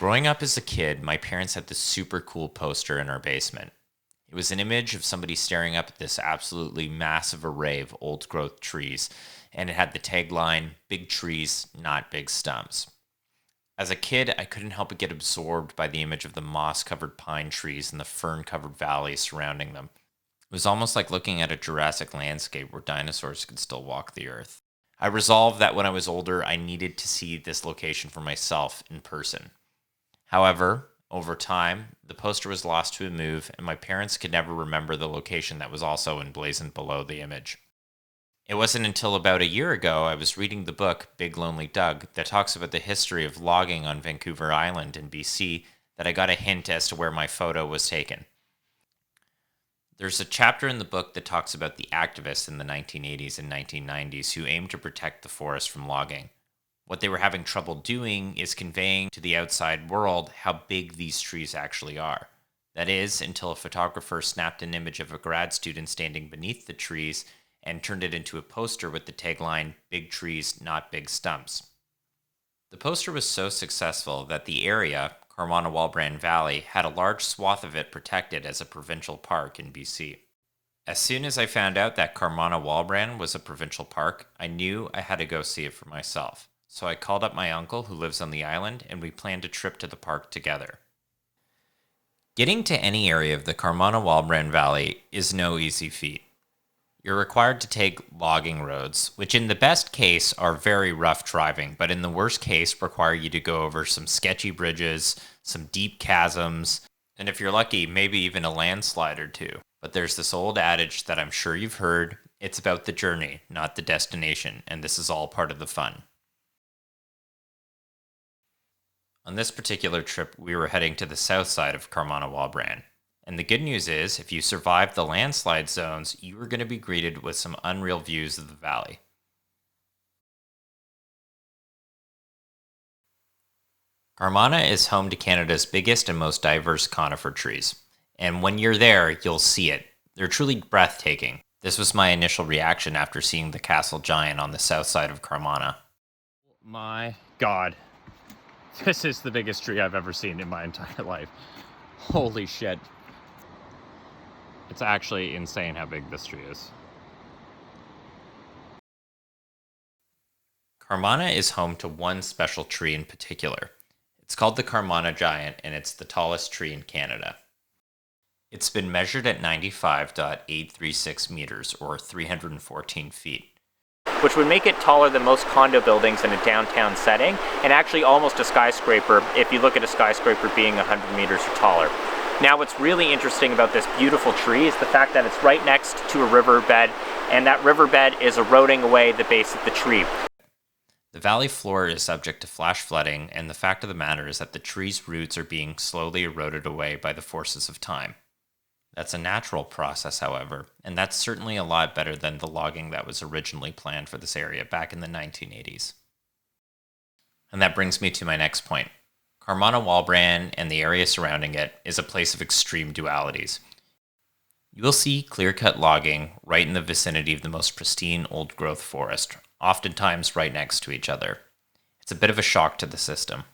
Growing up as a kid, my parents had this super cool poster in our basement. It was an image of somebody staring up at this absolutely massive array of old growth trees, and it had the tagline, "Big trees, not big stumps." As a kid, I couldn't help but get absorbed by the image of the moss covered pine trees and the fern covered valleys surrounding them. It was almost like looking at a Jurassic landscape where dinosaurs could still walk the earth. I resolved that when I was older, I needed to see this location for myself in person. However, over time, the poster was lost to a move, and my parents could never remember the location that was also emblazoned below the image. It wasn't until about a year ago I was reading the book Big Lonely Doug that talks about the history of logging on Vancouver Island in BC that I got a hint as to where my photo was taken. There's a chapter in the book that talks about the activists in the 1980s and 1990s who aimed to protect the forest from logging. What they were having trouble doing is conveying to the outside world how big these trees actually are. That is, until a photographer snapped an image of a grad student standing beneath the trees and turned it into a poster with the tagline, "Big trees, not big stumps." The poster was so successful that the area, Carmanh Walbran Valley, had a large swath of it protected as a provincial park in BC. As soon as I found out that Carmana Walbran was a provincial park, I knew I had to go see it for myself. So I called up my uncle who lives on the island, and we planned a trip to the park together. Getting to any area of the Carmana Walbran Valley is no easy feat. You're required to take logging roads, which in the best case are very rough driving, but in the worst case require you to go over some sketchy bridges, some deep chasms, and if you're lucky, maybe even a landslide or two. But there's this old adage that I'm sure you've heard, it's about the journey, not the destination, and this is all part of the fun. On this particular trip, we were heading to the south side of Carmana Walbran. And the good news is, if you survived the landslide zones, you were going to be greeted with some unreal views of the valley. Carmanah is home to Canada's biggest and most diverse conifer trees. And when you're there, you'll see it. They're truly breathtaking. This was my initial reaction after seeing the castle giant on the south side of Carmanah. My God. This is the biggest tree I've ever seen in my entire life. Holy shit. It's actually insane how big this tree is. Carmanah is home to one special tree in particular. It's called the Carmanah Giant, and it's the tallest tree in Canada. It's been measured at 95.836 meters, or 314 feet. Which would make it taller than most condo buildings in a downtown setting, and actually almost a skyscraper if you look at a skyscraper being 100 meters or taller. Now what's really interesting about this beautiful tree is the fact that it's right next to a riverbed, and that riverbed is eroding away the base of the tree. The valley floor is subject to flash flooding, and the fact of the matter is that the tree's roots are being slowly eroded away by the forces of time. That's a natural process, however, and that's certainly a lot better than the logging that was originally planned for this area back in the 1980s. And that brings me to my next point. Carmana Walbran and the area surrounding it is a place of extreme dualities. You will see clear-cut logging right in the vicinity of the most pristine old-growth forest, oftentimes right next to each other. It's a bit of a shock to the system.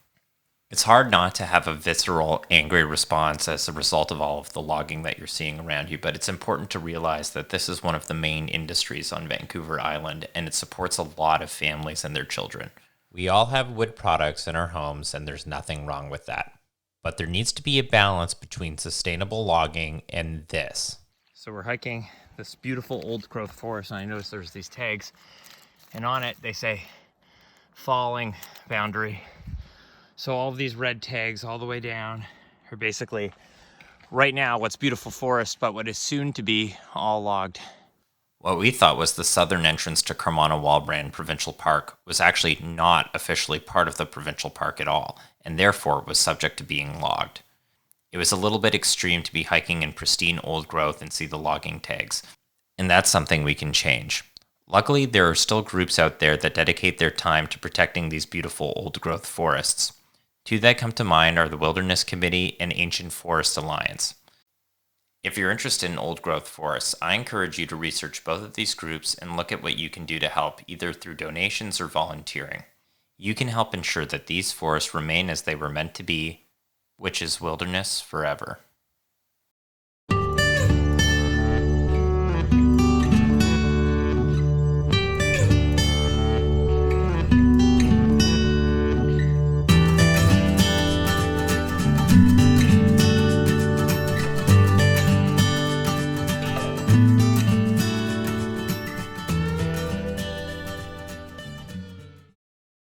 It's hard not to have a visceral, angry response as a result of all of the logging that you're seeing around you, but it's important to realize that this is one of the main industries on Vancouver Island, and it supports a lot of families and their children. We all have wood products in our homes, and there's nothing wrong with that. But there needs to be a balance between sustainable logging and this. So we're hiking this beautiful old growth forest, and I noticed there's these tags, and on it they say falling boundary. So all of these red tags all the way down are basically right now what's beautiful forest, but what is soon to be all logged. What we thought was the southern entrance to Carmana Walbran Provincial Park was actually not officially part of the provincial park at all, and therefore was subject to being logged. It was a little bit extreme to be hiking in pristine old growth and see the logging tags, and that's something we can change. Luckily, there are still groups out there that dedicate their time to protecting these beautiful old growth forests. Two that come to mind are the Wilderness Committee and Ancient Forest Alliance. If you're interested in old growth forests, I encourage you to research both of these groups and look at what you can do to help, either through donations or volunteering. you can help ensure that these forests remain as they were meant to be, which is wilderness forever.